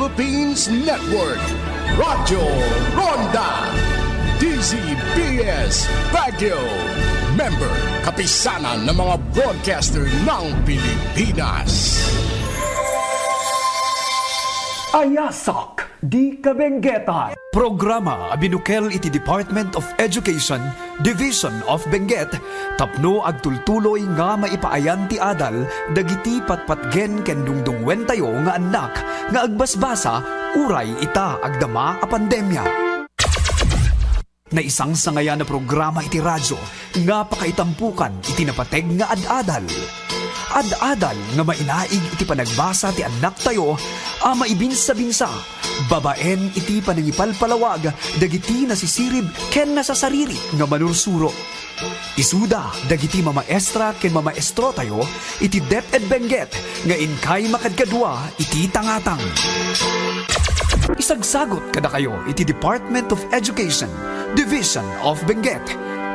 Philippines Network, Radyo Ronda, DZBS Baguio, member kapisanan ng mga broadcaster ng Pilipinas. Ayasak Di Kabenguetan. Programa binukel iti Department of Education, Division of Benguet, tapno agtultuloy nga maipaayan ti adal, dagiti patpatgen ken dungdungwen tayo nga anak, nga agbasbasa, uray ita agdama a pandemya. Na isang sangayan na programa iti radyo, nga pakaitampukan iti napateg nga ad-adal. Ad-adal nga mainaig iti panagbasa ti anak tayo, ama ibinsa-binsa, babaen iti panangipalpalawag, dagiti nasisirib ken nasasariri nga manursuro. Isuda dagiti mamaestra ken mamaestro tayo, iti DEP-ED Benguet, nga inkay makadkadwa iti tangatang. Isagsagot kada kayo iti Department of Education, Division of Benguet,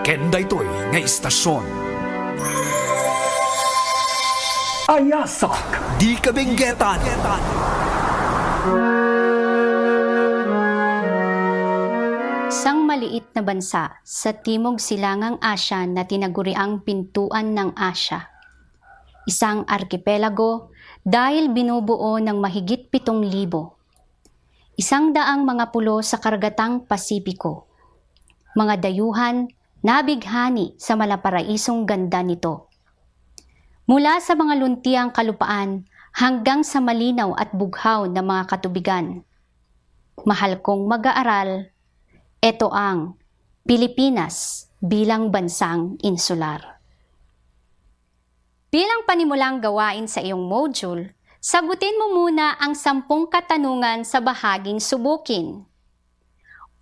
ken daytoy nga istasyon. Ayasak Di Kabenguetan. Isang maliit na bansa sa Timog Silangang Asya na tinaguriang Pintuan ng Asya. Isang arkipelago dahil binubuo ng mahigit 7,000. 100 mga pulo sa karagatang Pasipiko. Mga dayuhan nabighani sa malaparaisong ganda nito. Mula sa mga luntiang kalupaan hanggang sa malinaw at bughaw na mga katubigan. Mahal kong mag-aaral, ito ang Pilipinas bilang bansang insular. Bilang panimulang gawain sa iyong module, sagutin mo muna ang 10 katanungan sa bahaging subukin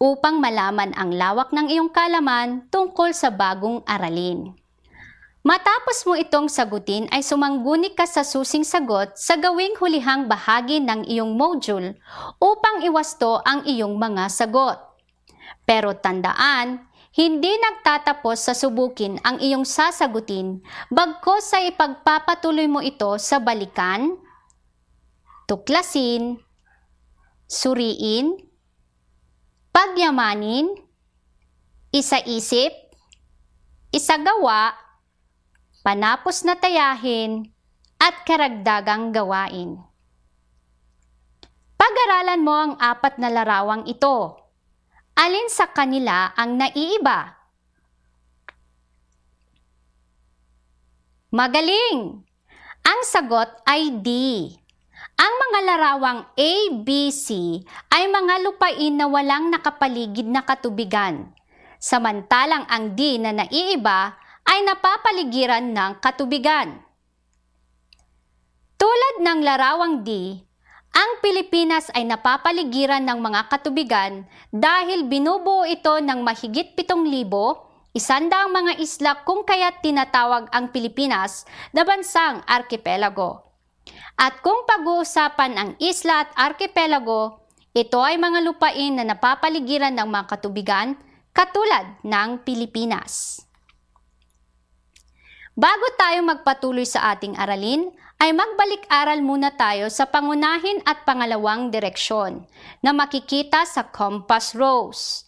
upang malaman ang lawak ng iyong kaalaman tungkol sa bagong aralin. Matapos mo itong sagutin ay sumangguni ka sa susing sagot sa gawing hulihang bahagi ng iyong module upang iwasto ang iyong mga sagot. Pero tandaan, hindi nagtatapos sa subukin ang iyong sasagutin bagkos sa ipagpapatuloy mo ito sa balikan, tuklasin, suriin, pagyamanin, isaisip, isagawa, panapos na tayahin, at karagdagang gawain. Pag-aralan mo ang 4 na larawang ito. Alin sa kanila ang naiiba? Magaling! Ang sagot ay D. Ang mga larawang A, B, C ay mga lupain na walang nakapaligid na katubigan. Samantalang ang D na naiiba ay napapaligiran ng katubigan. Tulad ng larawang D, ang Pilipinas ay napapaligiran ng mga katubigan dahil binubuo ito ng mahigit 7,000, 100 mga isla kung kaya't tinatawag ang Pilipinas na bansang arkipelago. At kung pag-uusapan ang isla at arkipelago, ito ay mga lupain na napapaligiran ng mga katubigan katulad ng Pilipinas. Bago tayo magpatuloy sa ating aralin, ay magbalik-aral muna tayo sa pangunahin at pangalawang direksyon na makikita sa compass rose.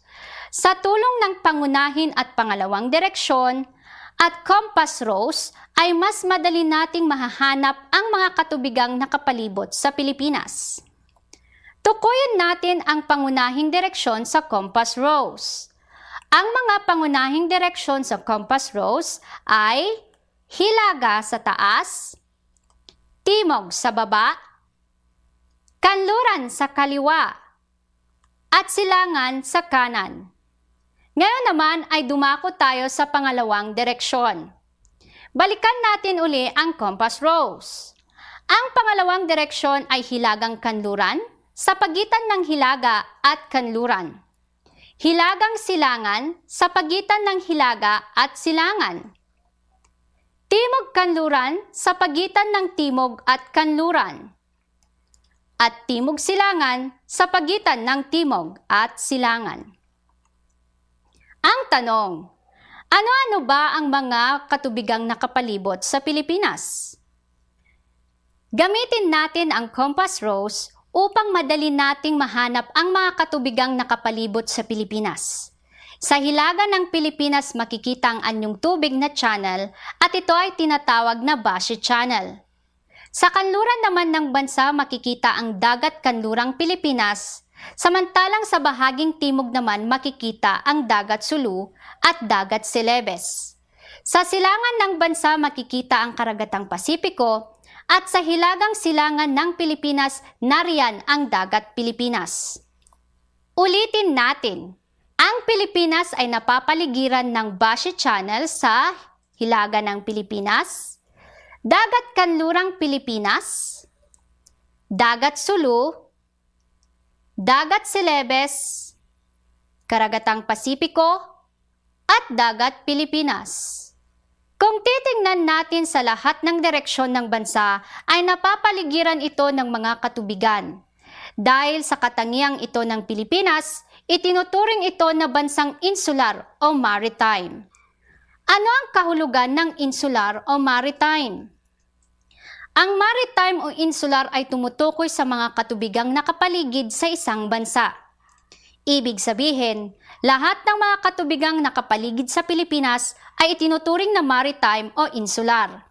Sa tulong ng pangunahin at pangalawang direksyon at compass rose ay mas madali nating mahahanap ang mga katubigang nakapalibot sa Pilipinas. Tukuyin natin ang pangunahing direksyon sa compass rose. Ang mga pangunahing direksyon sa compass rose ay hilaga sa taas, timog sa baba, kanluran sa kaliwa, at silangan sa kanan. Ngayon naman ay dumako tayo sa pangalawang direksyon. Balikan natin uli ang compass rose. Ang pangalawang direksyon ay hilagang kanluran sa pagitan ng hilaga at kanluran. Hilagang silangan sa pagitan ng hilaga at silangan. Timog kanluran sa pagitan ng timog at kanluran. At timog silangan sa pagitan ng timog at silangan. Ang tanong, ano-ano ba ang mga katubigang nakapalibot sa Pilipinas? Gamitin natin ang compass rose upang madali nating mahanap ang mga katubigang nakapalibot sa Pilipinas. Sa hilaga ng Pilipinas makikita ang anyong tubig na channel at ito ay tinatawag na Bashe Channel. Sa kanluran naman ng bansa makikita ang dagat kanlurang Pilipinas, samantalang sa bahaging timog naman makikita ang dagat Sulu at dagat Celebes. Sa silangan ng bansa makikita ang karagatang Pasipiko at sa hilagang silangan ng Pilipinas nariyan ang dagat Pilipinas. Ulitin natin. Ang Pilipinas ay napapaligiran ng Bashe Channel sa hilaga ng Pilipinas, dagat kanlurang Pilipinas, dagat Sulu, dagat Celebes, karagatang Pasipiko, at dagat Pilipinas. Kung titingnan natin sa lahat ng direksyon ng bansa ay napapaligiran ito ng mga katubigan. Dahil sa katangiang ito ng Pilipinas, itinuturing ito na bansang insular o maritime. Ano ang kahulugan ng insular o maritime? Ang maritime o insular ay tumutukoy sa mga katubigang nakapaligid sa isang bansa. Ibig sabihin, lahat ng mga katubigang nakapaligid sa Pilipinas ay itinuturing na maritime o insular.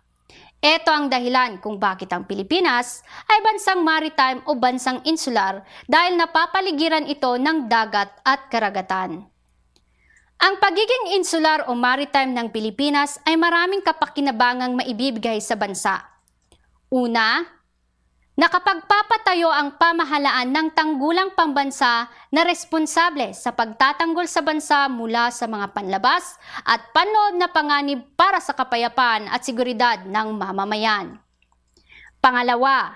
Ito ang dahilan kung bakit ang Pilipinas ay bansang maritime o bansang insular dahil napapaligiran ito ng dagat at karagatan. Ang pagiging insular o maritime ng Pilipinas ay maraming kapakinabangang maibibigay sa bansa. Una, nakapagpapatayo ang pamahalaan ng tanggulang pambansa na responsable sa pagtatanggol sa bansa mula sa mga panlabas at panloob na panganib para sa kapayapaan at seguridad ng mamamayan. Pangalawa,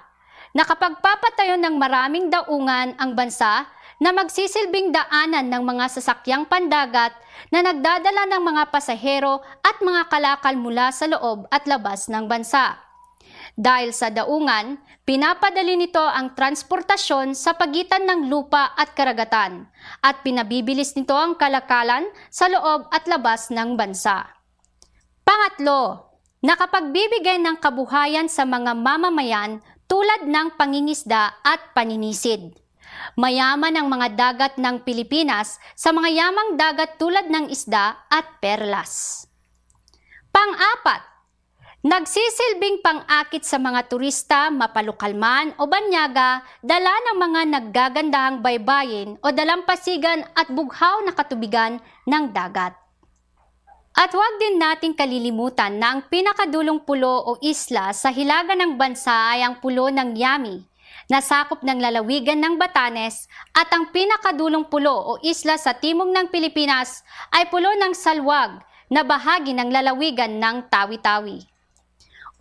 nakapagpapatayo ng maraming daungan ang bansa na magsisilbing daanan ng mga sasakyang pandagat na nagdadala ng mga pasahero at mga kalakal mula sa loob at labas ng bansa. Dahil sa daungan, pinapadali nito ang transportasyon sa pagitan ng lupa at karagatan at pinabibilis nito ang kalakalan sa loob at labas ng bansa. Pangatlo, nakapagbibigay ng kabuhayan sa mga mamamayan tulad ng pangingisda at paninisid. Mayaman ang mga dagat ng Pilipinas sa mga yamang dagat tulad ng isda at perlas. Pang-apat, nagsisilbing pang-akit sa mga turista, mapalukalman o banyaga, dala ng mga naggagandahang baybayin o dalampasigan at bughaw na katubigan ng dagat. At huwag din nating kalilimutan na ang pinakadulong pulo o isla sa hilaga ng bansa ay ang pulo ng Yami, na sakop ng lalawigan ng Batanes, at ang pinakadulong pulo o isla sa timog ng Pilipinas ay pulo ng Salwag, na bahagi ng lalawigan ng Tawi-Tawi.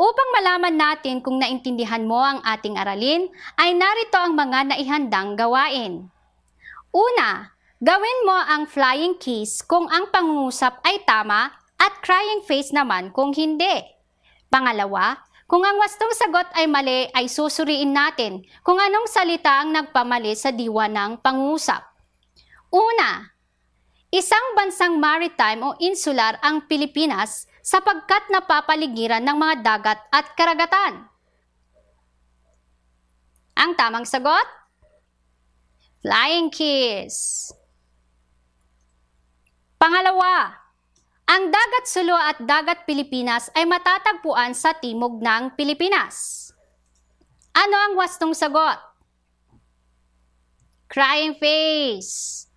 Upang malaman natin kung naintindihan mo ang ating aralin, ay narito ang mga naihandang gawain. Una, gawin mo ang flying kiss kung ang pangungusap ay tama at crying face naman kung hindi. Pangalawa, kung ang wastong sagot ay mali ay susuriin natin kung anong salita ang nagpamali sa diwa ng pangungusap. Una, isang bansang maritime o insular ang Pilipinas sapagkat napapaligiran ng mga dagat at karagatan. Ang tamang sagot? Flying kiss. Pangalawa, ang dagat Sulu at dagat Pilipinas ay matatagpuan sa timog ng Pilipinas. Ano ang wastong sagot? Crying face.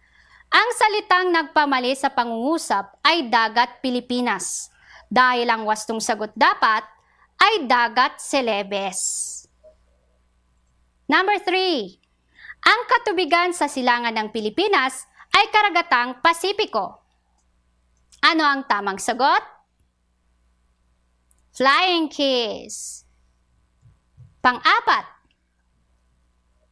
Ang salitang nagpamali sa pangungusap ay dagat Pilipinas. Dahil ang wastong sagot dapat ay dagat Celebes. Number 3. Ang katubigan sa silangan ng Pilipinas ay karagatang Pasipiko. Ano ang tamang sagot? Flying kiss. Pang-apat.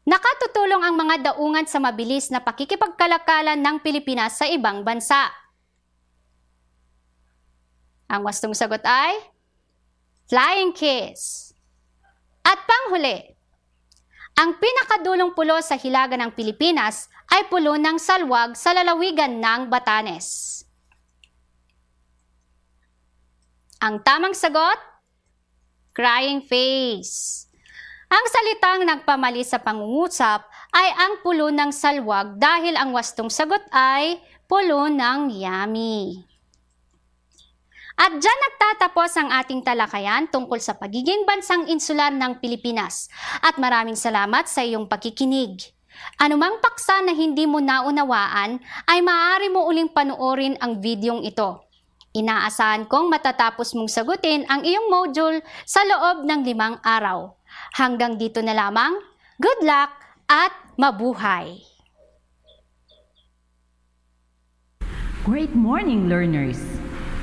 Nakatutulong ang mga daungan sa mabilis na pakikipagkalakalan ng Pilipinas sa ibang bansa. Ang wastong sagot ay flying kiss. At panghuli, ang pinakadulong pulo sa hilaga ng Pilipinas ay pulo ng Salwag sa lalawigan ng Batanes. Ang tamang sagot, crying face. Ang salitang nagpamali sa pangungusap ay ang pulo ng salwag dahil ang wastong sagot ay pulo ng yummy. At dyan nagtatapos ang ating talakayan tungkol sa pagiging bansang insular ng Pilipinas. At maraming salamat sa iyong pakikinig. Anumang paksa na hindi mo naunawaan ay maaari mo uling panoorin ang videong ito. Inaasahan kong matatapos mong sagutin ang iyong module sa loob ng 5 araw. Hanggang dito na lamang, good luck at mabuhay! Great morning, learners!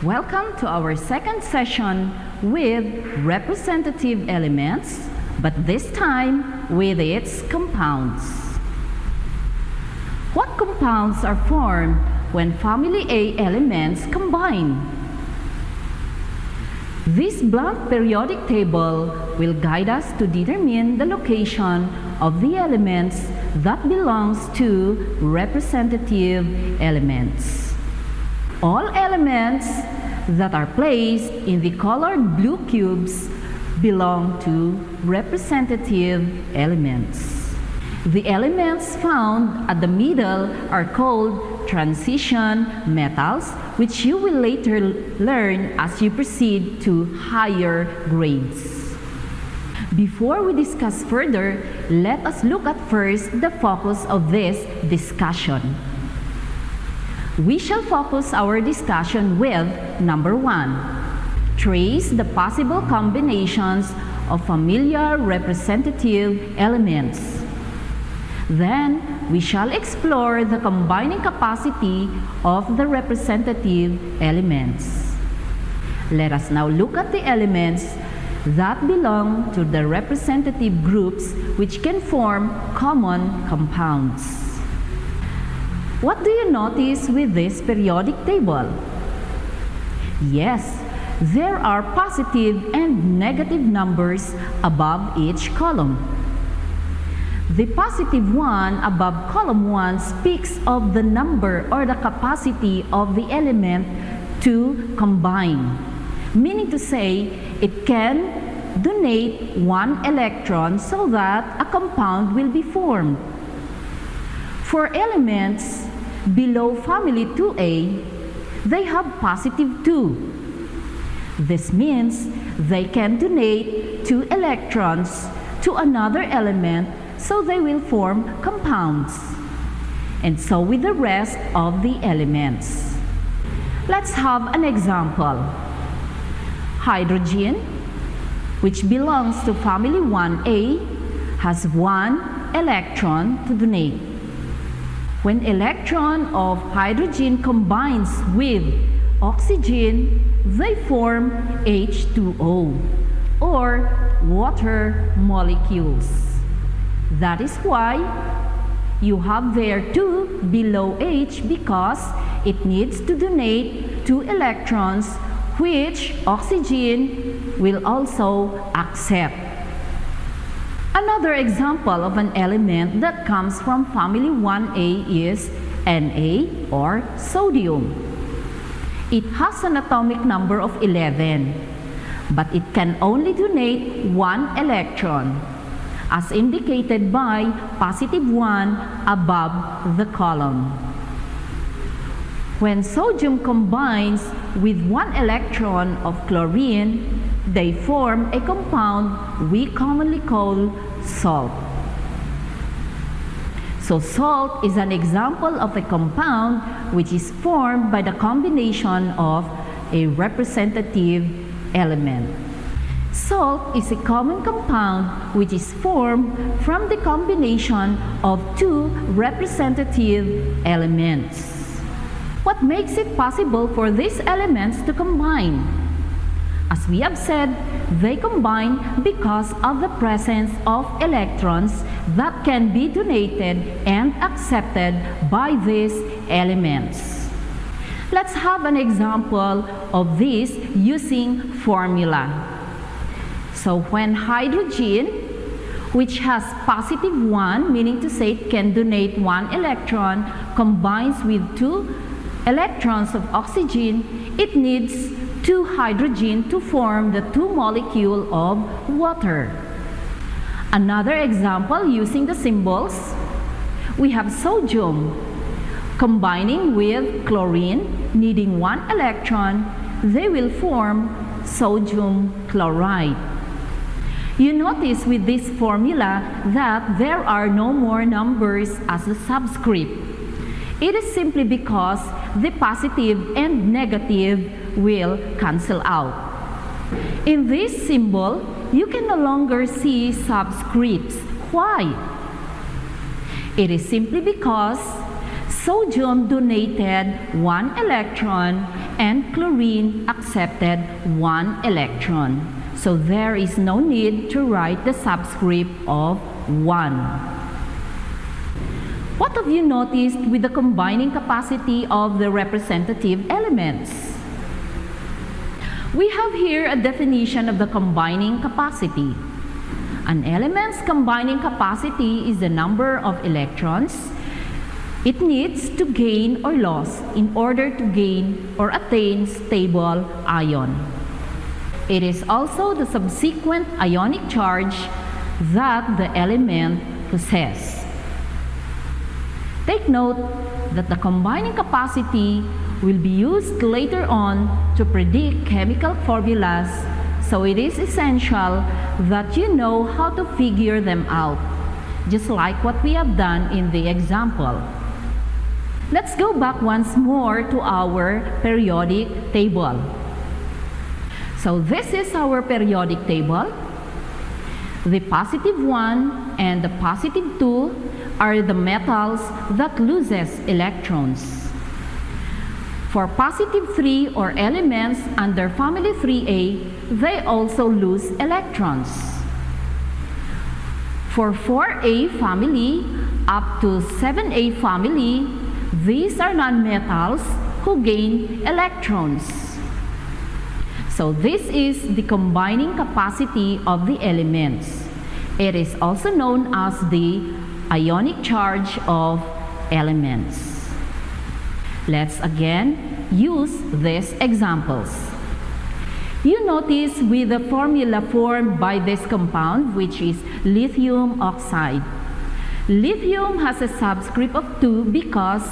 Welcome to our second session with representative elements, but this time with its compounds. What compounds are formed when family A elements combine? This blank periodic table will guide us to determine the location of the elements that belongs to representative elements. All elements that are placed in the colored blue cubes belong to representative elements. The elements found at the middle are called transition metals, which you will later learn as you proceed to higher grades. Before we discuss further, let us look at first the focus of this discussion. We shall focus our discussion with number 1. Trace the possible combinations of familiar representative elements. Then, we shall explore the combining capacity of the representative elements. Let us now look at the elements that belong to the representative groups which can form common compounds. What do you notice with this periodic table? Yes, there are positive and negative numbers above each column. The positive one above column 1 speaks of the number or the capacity of the element to combine, meaning to say it can donate 1 electron so that a compound will be formed. For elements below family 2A, they have positive 2. This means they can donate 2 electrons to another element so they will form compounds. And so with the rest of the elements. Let's have an example. Hydrogen, which belongs to family 1A, has 1 electron to donate. When electron of hydrogen combines with oxygen, they form H2O, or water molecules. That is why you have there 2 below H, because it needs to donate 2 electrons, which oxygen will also accept. Another example of an element that comes from family 1A is Na, or sodium. It has an atomic number of 11, but it can only donate 1 electron, as indicated by positive 1 above the column. When sodium combines with 1 electron of chlorine, they form a compound we commonly call salt. So salt is an example of a compound which is formed by the combination of a representative element. Salt is a common compound which is formed from the combination of 2 representative elements. What makes it possible for these elements to combine? As we have said, they combine because of the presence of electrons that can be donated and accepted by these elements. Let's have an example of this using formula. So when hydrogen, which has positive 1, meaning to say it can donate 1 electron, combines with 2 electrons of oxygen, it needs 2 hydrogen to form the 2 molecule of water. Another example using the symbols, we have sodium combining with chlorine needing one electron, they will form sodium chloride. You notice with this formula that there are no more numbers as a subscript. It is simply because the positive and negative will cancel out. In this symbol, you can no longer see subscripts. Why? It is simply because sodium donated one electron and chlorine accepted one electron. So there is no need to write the subscript of 1. What have you noticed with the combining capacity of the representative elements? We have here a definition of the combining capacity. An element's combining capacity is the number of electrons it needs to gain or lose in order to gain or attain stable ion. It is also the subsequent ionic charge that the element possesses. Take note that the combining capacity will be used later on to predict chemical formulas, so it is essential that you know how to figure them out, just like what we have done in the example. Let's go back once more to our periodic table. So this is our periodic table. The positive 1 and the positive 2 are the metals that loses electrons. For positive 3 or elements under family 3A, they also lose electrons. For 4A family up to 7A family, these are nonmetals who gain electrons. So this is the combining capacity of the elements. It is also known as the ionic charge of elements. Let's again use these examples. You notice with the formula formed by this compound, which is lithium oxide. Lithium has a subscript of 2 because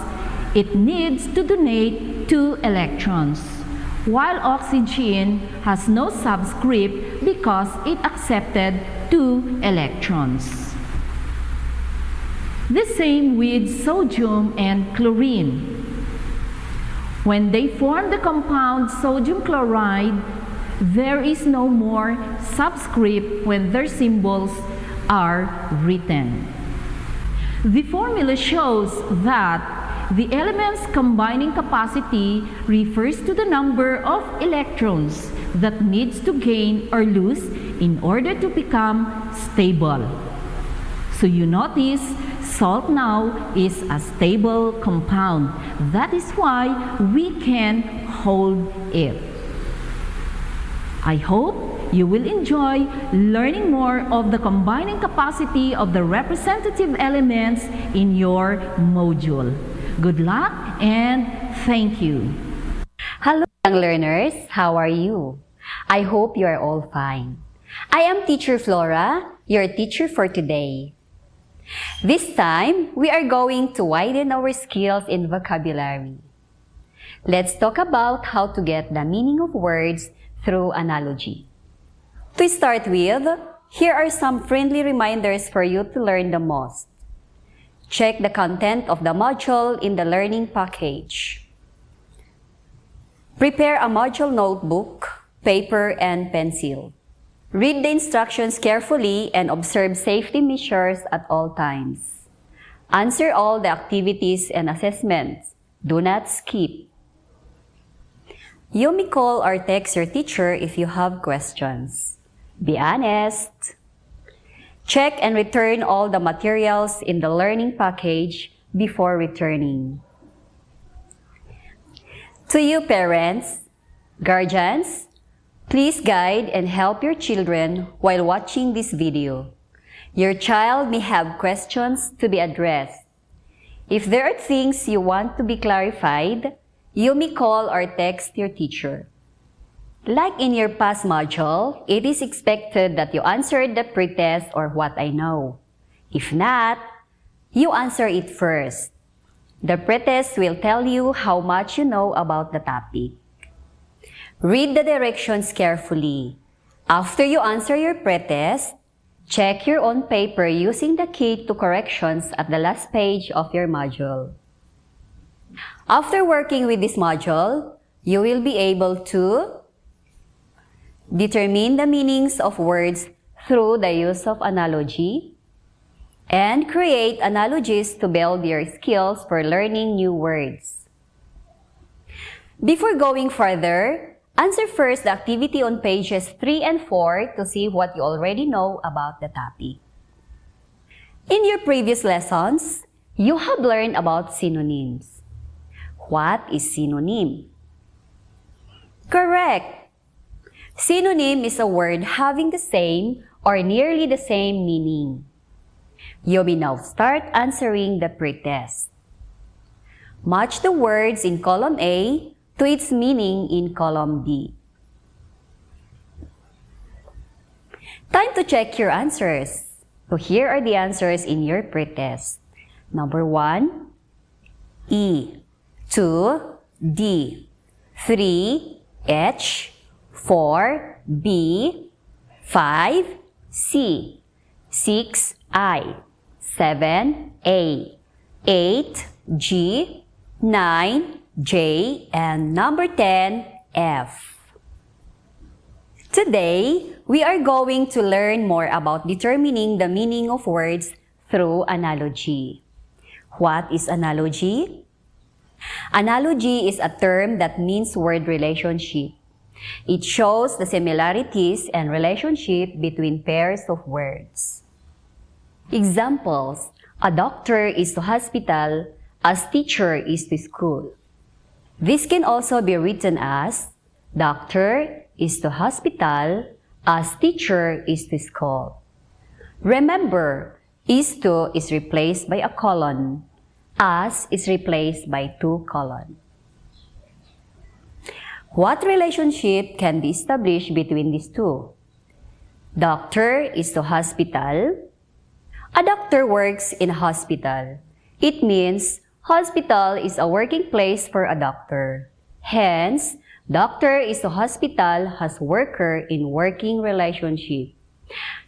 it needs to donate 2 electrons, while oxygen has no subscript because it accepted 2 electrons. The same with sodium and chlorine. When they form the compound sodium chloride, there is no more subscript when their symbols are written. The formula shows that the element's combining capacity refers to the number of electrons that needs to gain or lose in order to become stable. So you notice salt now is a stable compound. That is why we can hold it. I hope you will enjoy learning more of the combining capacity of the representative elements in your module. Good luck and thank you. Hello, young learners. How are you? I hope you are all fine. I am Teacher Flora, your teacher for today. This time, we are going to widen our skills in vocabulary. Let's talk about how to get the meaning of words through analogy. To start with, here are some friendly reminders for you to learn the most. Check the content of the module in the learning package. Prepare a module notebook, paper, and pencil. Read the instructions carefully and observe safety measures at all times. Answer all the activities and assessments. Do not skip. You may call or text your teacher if you have questions. Be honest. Check and return all the materials in the learning package before returning. To you parents, guardians, please guide and help your children while watching this video. Your child may have questions to be addressed. If there are things you want to be clarified, you may call or text your teacher. Like in your past module, it is expected that you answer the pretest or what I know. If not, you answer it first. The pretest will tell you how much you know about the topic. Read the directions carefully. After you answer your pretest, check your own paper using the key to corrections at the last page of your module. After working with this module, you will be able to determine the meanings of words through the use of analogy, and create analogies to build your skills for learning new words. Before going further, answer first the activity on pages 3 and 4 to see what you already know about the topic. In your previous lessons, you have learned about synonyms. What is synonym? Correct! Synonym is a word having the same or nearly the same meaning. You may now start answering the pretest. Match the words in column A to its meaning in column B. Time to check your answers. So here are the answers in your pretest. Number 1, E. 2, D. 3, H. 4, B. 5, C. 6, I. 7, A. 8, G. 9, J. And number 10, F. Today, we are going to learn more about determining the meaning of words through analogy. What is analogy? Analogy is a term that means word relationship. It shows the similarities and relationship between pairs of words. Examples: a doctor is to hospital as teacher is to school. This can also be written as doctor is to hospital as teacher is to school. Remember, is to is replaced by a colon. As is replaced by 2 colons. What relationship can be established between these two? Doctor is to hospital. A doctor works in a hospital. It means hospital is a working place for a doctor. Hence, doctor is to hospital has worker in working relationship.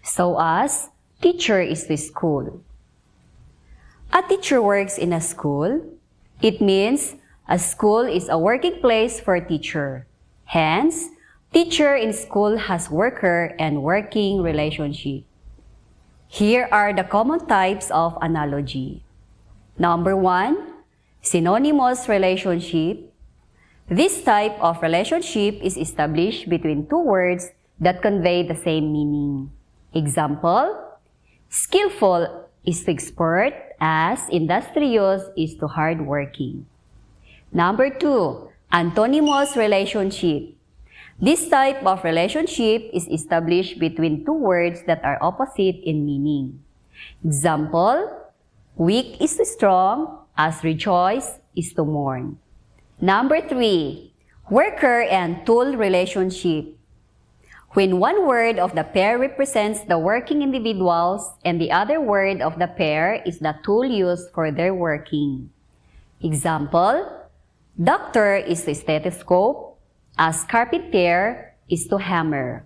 So as teacher is to school. A teacher works in a school. It means a school is a working place for a teacher. Hence, teacher in school has worker and working relationship. Here are the common types of analogy. Number 1, synonymous relationship. This type of relationship is established between 2 words that convey the same meaning. Example, skillful is to expert as industrious is to hardworking. Number 2, antonymous relationship. This type of relationship is established between 2 words that are opposite in meaning. Example, weak is to strong as rejoice is to mourn. Number 3, worker and tool relationship. When one word of the pair represents the working individuals and the other word of the pair is the tool used for their working. Example, doctor is to stethoscope as carpenter is to hammer.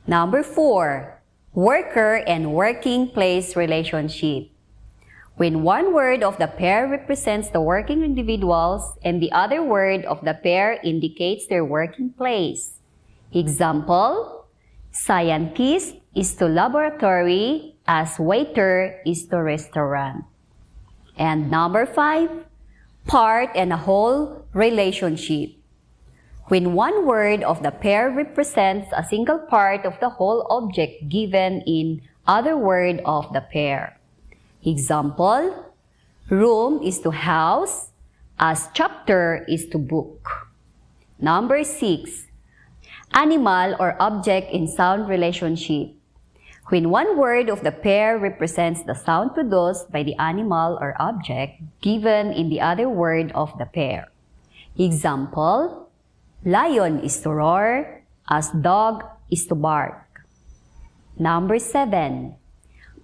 Number 4, worker and working place relationship. When one word of the pair represents the working individuals and the other word of the pair indicates their working place. Example, scientist is to laboratory as waiter is to restaurant. And number 5, part and a whole relationship. When one word of the pair represents a single part of the whole object given in other word of the pair. Example, room is to house as chapter is to book. Number 6, animal or object in sound relationship. When one word of the pair represents the sound produced by the animal or object given in the other word of the pair. Example, Lion is to roar as dog is to bark. Number 7.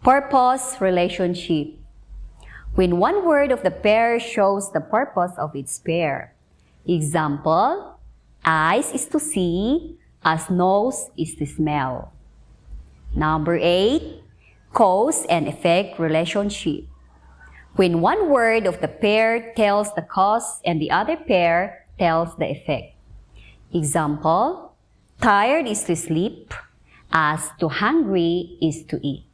Purpose relationship. When one word of the pair shows the purpose of its pair. Example, eyes is to see as nose is to smell. Number 8. Cause and effect relationship. When one word of the pair tells the cause and the other pair tells the effect. Example, tired is to sleep as to hungry is to eat.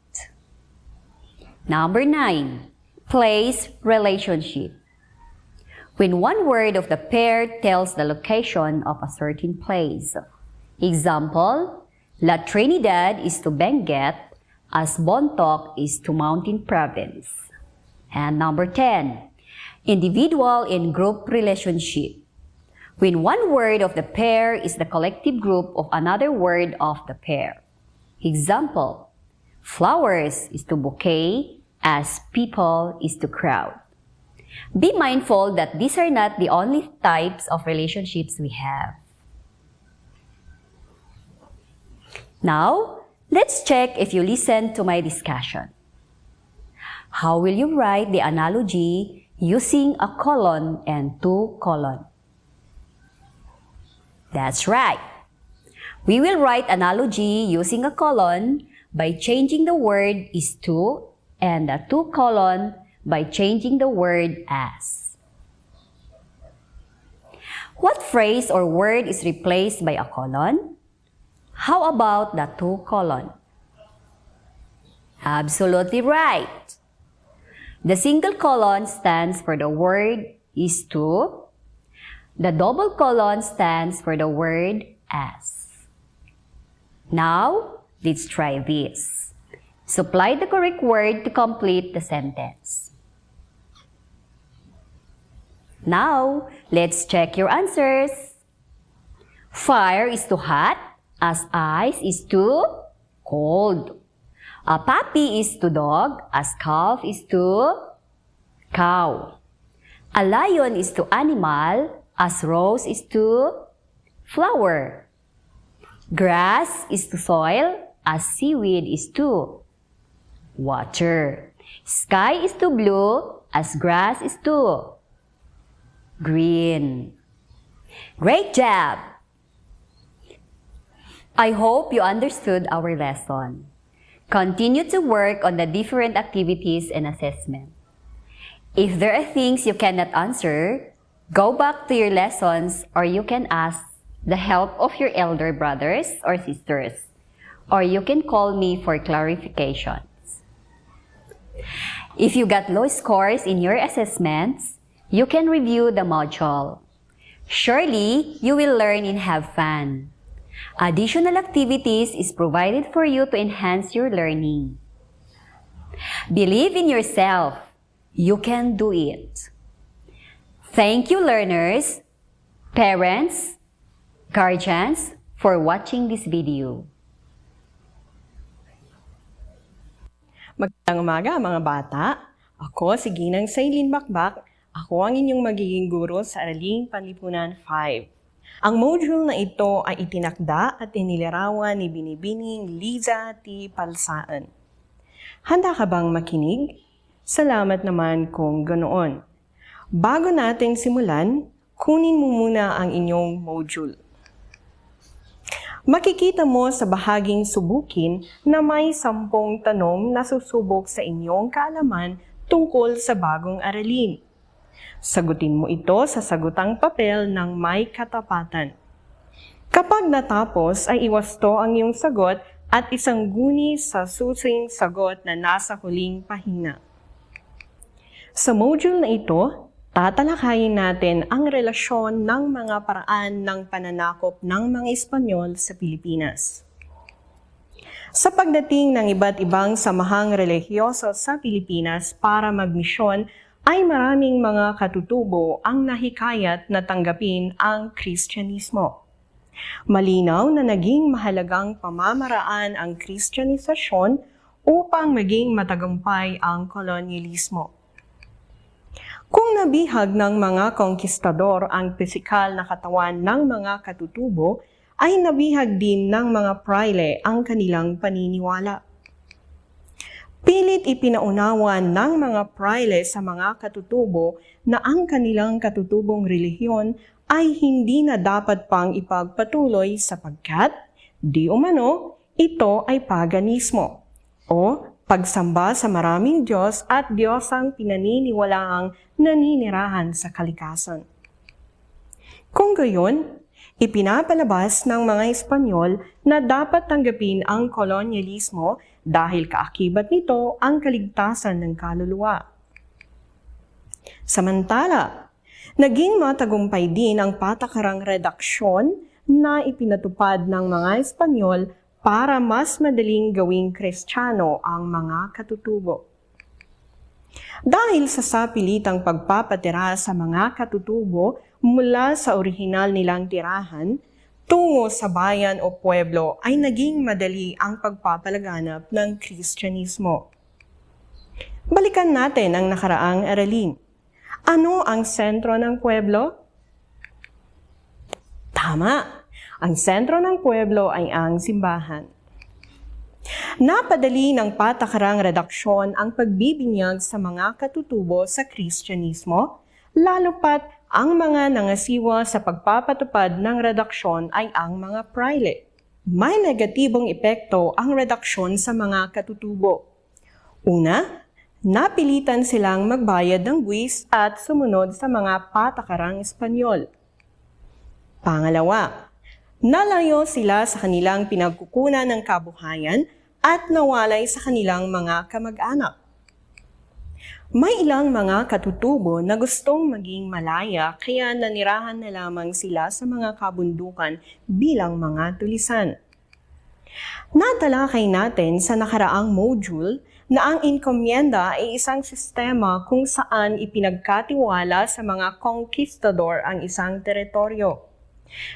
Number 9. Place relationship. When one word of the pair tells the location of a certain place. Example, La Trinidad is to Benguet as Bontoc is to Mountain Province. And number 10. Individual and group relationship. When one word of the pair is the collective group of another word of the pair. Example, flowers is to bouquet as people is to crowd. Be mindful that these are not the only types of relationships we have. Now, let's check if you listen to my discussion. How will you write the analogy using a colon and 2 colon? That's right. We will write analogy using a colon by changing the word is to and a 2 colon by changing the word as. What phrase or word is replaced by a colon? How about the 2 colon? Absolutely right. The single colon stands for the word is to. The double colon stands for the word as. Now, let's try this. Supply the correct word to complete the sentence. Now, let's check your answers. Fire is to hot as ice is to cold. A puppy is to dog as calf is to cow. A lion is to animal as rose is to flower. Grass is to soil as seaweed is to water. Sky is to blue as grass is to green. Great job! I hope you understood our lesson. Continue to work on the different activities and assessment. If there are things you cannot answer, go back to your lessons or you can ask the help of your elder brothers or sisters, or you can call me for clarifications. If you got low scores in your assessments, you can review the module. Surely, you will learn and have fun. Additional activities is provided for you to enhance your learning. Believe in yourself. You can do it. Thank you, learners, parents, guardians, for watching this video. Magandang umaga mga bata. Ako si Ginang Sailin Bakbak. Ako ang inyong magiging guro sa Araling Panlipunan 5. Ang module na ito ay itinakda at inilarawan ni Binibining Liza T. Palsaan. Handa ka bang makinig? Salamat naman kung ganoon. Bago natin simulan, kunin mo muna ang inyong module. Makikita mo sa bahaging subukin na may 10 tanong na susubok sa inyong kaalaman tungkol sa bagong aralin. Sagutin mo ito sa sagutang papel ng may katapatan. Kapag natapos ay iwasto ang iyong sagot at isang guni sa susing sagot na nasa huling pahina. Sa module na ito, tatalakayin natin ang relasyon ng mga paraan ng pananakop ng mga Espanyol sa Pilipinas. Sa pagdating ng iba't ibang samahang relihiyoso sa Pilipinas para magmisyon, ay maraming mga katutubo ang nahikayat na tanggapin ang Kristyanismo. Malinaw na naging mahalagang pamamaraan ang Kristyanisasyon upang maging matagumpay ang kolonyalismo. Kung nabihag ng mga konkistador ang pisikal na katawan ng mga katutubo, ay nabihag din ng mga praile ang kanilang paniniwala. Pilit ipinaunawa ng mga praile sa mga katutubo na ang kanilang katutubong relihiyon ay hindi na dapat pang ipagpatuloy sapagkat, di umano, ito ay paganismo o pagsamba sa maraming Diyos at Diyosang pinaniniwalaang naninirahan sa kalikasan. Kung gayon, ipinapalabas ng mga Espanyol na dapat tanggapin ang kolonyalismo dahil kaakibat nito ang kaligtasan ng kaluluwa. Samantala, naging matagumpay din ang patakarang redaksyon na ipinatupad ng mga Espanyol para mas madaling gawing Kristiyano ang mga katutubo. Dahil sa sapilitang pagpapatira sa mga katutubo mula sa orihinal nilang tirahan, tungo sa bayan o pueblo ay naging madali ang pagpapalaganap ng Kristyanismo. Balikan natin ang nakaraang aralin. Ano ang sentro ng pueblo? Tama! Ang sentro ng pueblo ay ang simbahan. Napadali ng patakarang redaksyon ang pagbibinyag sa mga katutubo sa Kristyanismo, lalo pat ang mga nangasiwa sa pagpapatupad ng redaksyon ay ang mga praile. May negatibong epekto ang redaksyon sa mga katutubo. Una, napilitan silang magbayad ng buwis at sumunod sa mga patakarang Espanyol. Pangalawa, nalayo sila sa kanilang pinagkukunan ng kabuhayan at nawalay sa kanilang mga kamag-anak. May ilang mga katutubo na gustong maging malaya kaya nanirahan na lamang sila sa mga kabundukan bilang mga tulisan. Natalakay natin sa nakaraang module na ang encomienda ay isang sistema kung saan ipinagkatiwala sa mga conquistador ang isang teritoryo.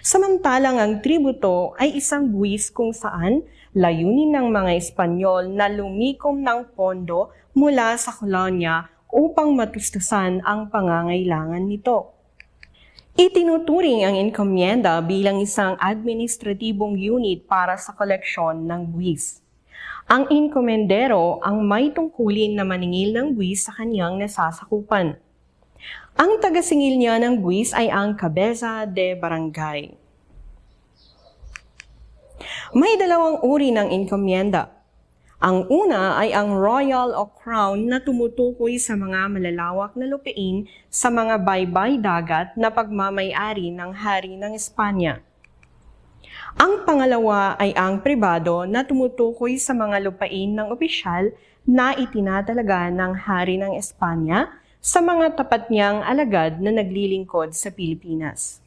Samantalang ang tributo ay isang buwis kung saan layunin ng mga Espanyol na lumikom ng pondo mula sa kolonya upang matustusan ang pangangailangan nito. Itinuturing ang encomienda bilang isang administratibong unit para sa koleksyon ng buwis. Ang enkomendero ang may tungkulin na maningil ng buwis sa kanyang nasasakupan. Ang tagasingil niya ng buwis ay ang cabeza de barangay. May dalawang uri ng encomienda. Ang una ay ang royal o crown na tumutukoy sa mga malalawak na lupain sa mga baybay dagat na pagmamay-ari ng hari ng Espanya. Ang pangalawa ay ang pribado na tumutukoy sa mga lupain ng opisyal na itinatalaga ng hari ng Espanya sa mga tapat niyang alagad na naglilingkod sa Pilipinas.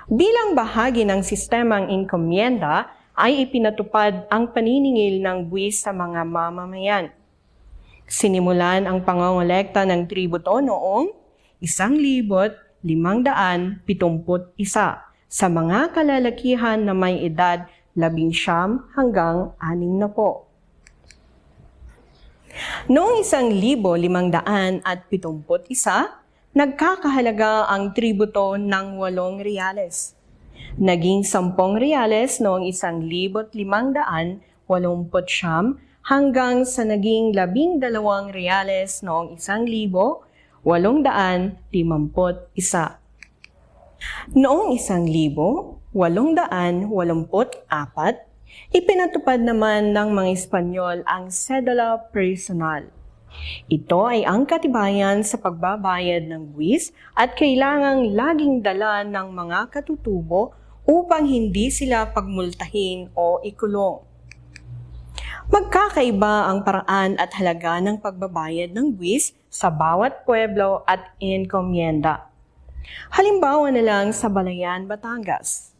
Bilang bahagi ng sistemang encomienda ay ipinatupad ang paniningil ng buwis sa mga mamamayan. Sinimulan ang pangongolekta ng tributo noong 1571 sa mga kalalakihan na may edad 19 hanggang 60. Noong 1571, nagkakahalaga ang tributo ng 8 reales. Naging 10 reales noong 1589 hanggang sa naging 12 reales noong 1851. Noong 1884, ipinatupad naman ng mga Espanyol ang Cedula Personal. Ito ay ang katibayan sa pagbabayad ng buwis at kailangang laging dala ng mga katutubo upang hindi sila pagmultahin o ikulong. Magkakaiba ang paraan at halaga ng pagbabayad ng buwis sa bawat pueblo at encomienda. Halimbawa na lang sa Balayan, Batangas.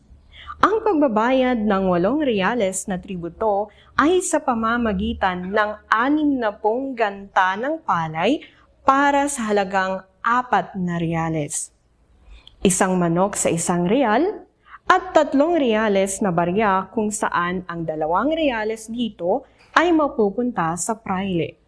Ang pagbabayad ng 8 reales na tributo ay sa pamamagitan ng 60 ganta ng palay para sa halagang 4 na reales. Isang manok sa 1 real at 3 reales na barya kung saan ang 2 reales dito ay mapupunta sa praile.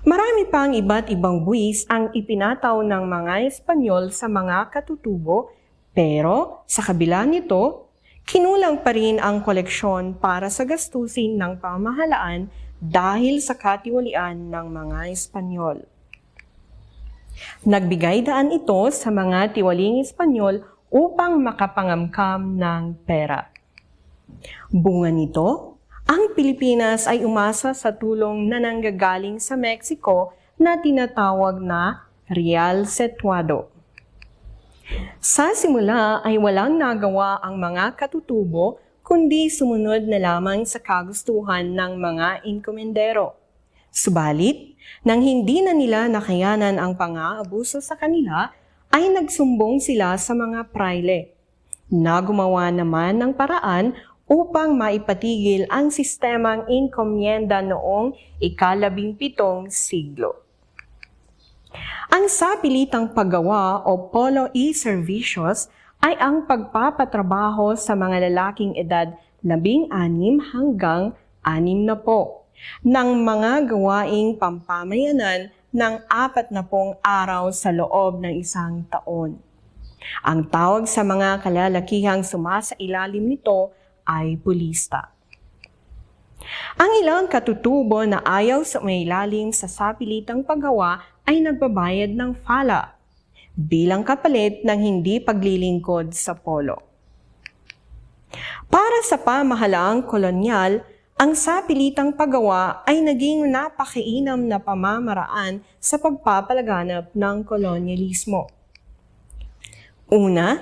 Marami pang iba't ibang buwis ang ipinataw ng mga Espanyol sa mga katutubo, pero sa kabila nito, kinulang pa rin ang koleksyon para sa gastusin ng pamahalaan dahil sa katiwalian ng mga Espanyol. Nagbigay daan ito sa mga tiwaling Espanyol upang makapangamkam ng pera. Bunga nito, ang Pilipinas ay umasa sa tulong na nanggagaling sa Mexico na tinatawag na Real Situado. Sa simula ay walang nagawa ang mga katutubo kundi sumunod na lamang sa kagustuhan ng mga inkomendero. Subalit, nang hindi na nila nakayanan ang pang-aabuso sa kanila, ay nagsumbong sila sa mga praile, na gumawa naman ng paraan upang maipatigil ang sistemang inkomyenda noong ika-17 siglo. Ang sapilitang paggawa o polo e-servicios ay ang pagpapatrabaho sa mga lalaking edad 16 hanggang 60 ng mga gawaing pampamayanan ng 40 araw sa loob ng isang taon. Ang tawag sa mga kalalakihang sumasailalim nito ay pulista. Ang ilang katutubo na ayaw sa umailalim sa sapilitang paggawa ay nagbabayad ng fala bilang kapalit ng hindi paglilingkod sa polo. Para sa pamahalaang kolonyal, ang sapilitang paggawa ay naging napakainam na pamamaraan sa pagpapalaganap ng kolonyalismo. Una,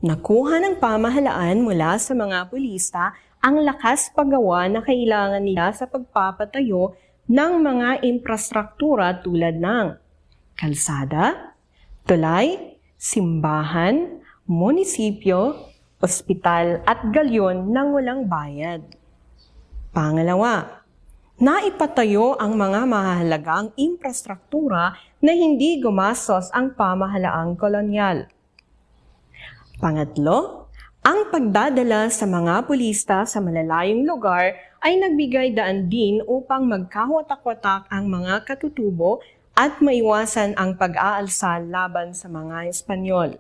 nakuha ng pamahalaan mula sa mga pulista ang lakas paggawa na kailangan nila sa pagpapatayo ng mga infrastruktura tulad ng kalsada, tulay, simbahan, munisipyo, ospital at galyon ng walang bayad. Pangalawa, naipatayo ang mga mahalagang infrastruktura na hindi gumastos ang pamahalaang kolonyal. Pangatlo, ang pagdadala sa mga pulista sa malalayong lugar ay nagbigay daan din upang magkawatak-watak ang mga katutubo at maiwasan ang pag-aalsa laban sa mga Espanyol.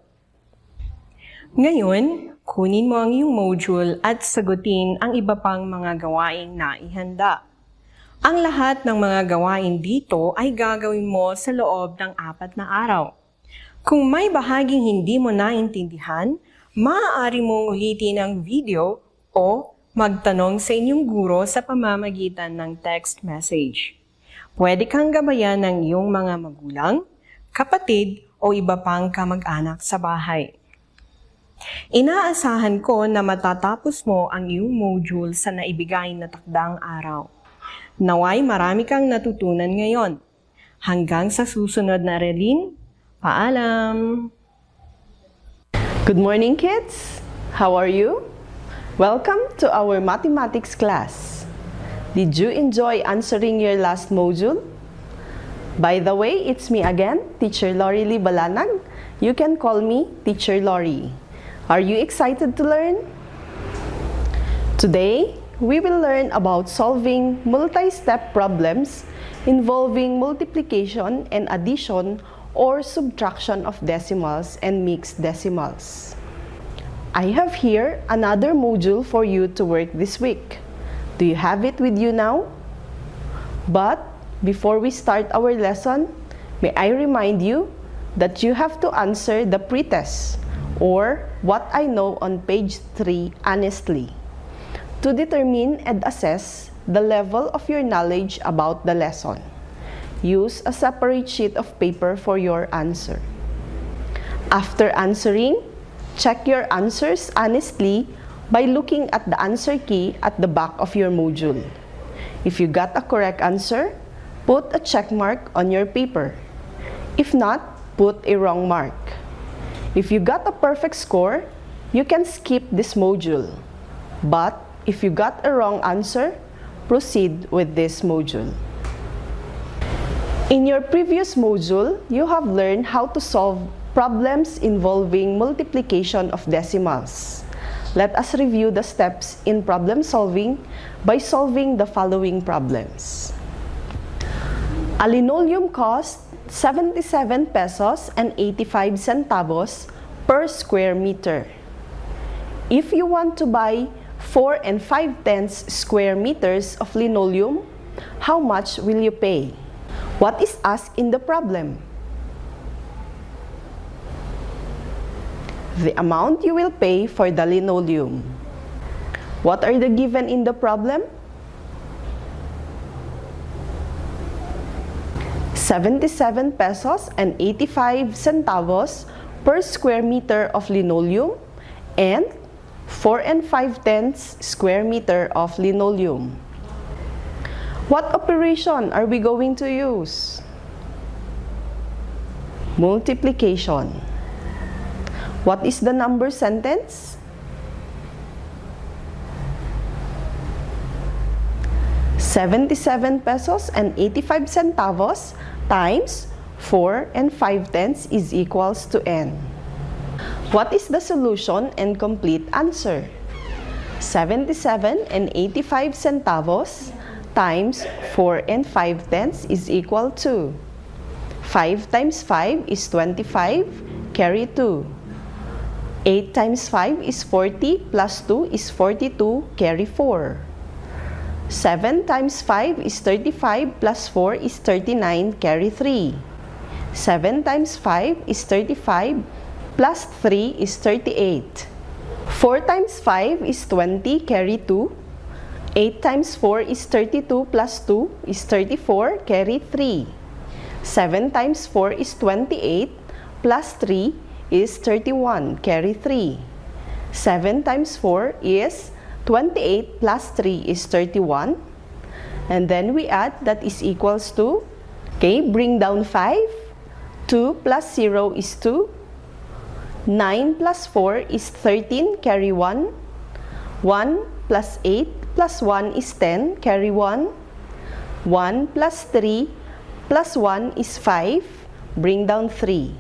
Ngayon, kunin mo ang iyong module at sagutin ang iba pang mga gawaing naihanda. Ang lahat ng mga gawain dito ay gagawin mo sa loob ng 4 na araw. Kung may bahaging hindi mo naintindihan, maaari mong ulitin ang video o magtanong sa inyong guro sa pamamagitan ng text message. Pwede kang gabayan ng iyong mga magulang, kapatid o iba pang kamag-anak sa bahay. Inaasahan ko na matatapos mo ang iyong module sa naibigay na takdang araw. Naway marami kang natutunan ngayon. Hanggang sa susunod na aralin, paalam! Good morning, kids! How are you? Welcome to our mathematics class. Did you enjoy answering your last module? By the way, it's me again, Teacher Lori Lee Balanag. You can call me Teacher Lori. Are you excited to learn? Today, we will learn about solving multi-step problems involving multiplication and addition or subtraction of decimals and mixed decimals. I have here another module for you to work this week. Do you have it with you now? But before we start our lesson, may I remind you that you have to answer the pretest or what I know on page 3 honestly to determine and assess the level of your knowledge about the lesson. Use a separate sheet of paper for your answer. After answering, check your answers honestly by looking at the answer key at the back of your module. If you got a correct answer, put a check mark on your paper. If not, put a wrong mark. If you got a perfect score, you can skip this module. But if you got a wrong answer, proceed with this module. In your previous module, you have learned how to solve problems involving multiplication of decimals. Let us review the steps in problem solving by solving the following problems. A linoleum costs 77 pesos and 85 centavos per square meter. If you want to buy 4 and 5/10 square meters of linoleum, how much will you pay? What is asked in the problem? The amount you will pay for the linoleum. What are the given in the problem? 77 pesos and 85 centavos per square meter of linoleum and 4 and 5/10 square meter of linoleum. What operation are we going to use? Multiplication. What is the number sentence? 77 pesos and 85 centavos times 4 and 5/10 is equals to n. What is the solution and complete answer? 77 and 85 centavos times 4 and 5/10 is equal to 5 times 5 is 25, carry 2. 8 times 5 is 40, plus 2 is 42, carry 4. 7 times 5 is 35, plus 4 is 39, carry 3. 7 times 5 is 35, plus 3 is 38. 4 times 5 is 20, carry 2. 8 times 4 is 32, plus 2 is 34, carry 3. 7 times 4 is 28, plus 3 is 31, carry 3. 7 times 4 is 28, plus 3 is 31. And then we add, that is equals to, okay, bring down 5. 2 plus 0 is 2. 9 plus 4 is 13, carry 1. 1 plus 8 plus 1 is 10, carry 1. 1 plus 3 plus 1 is 5, bring down 3.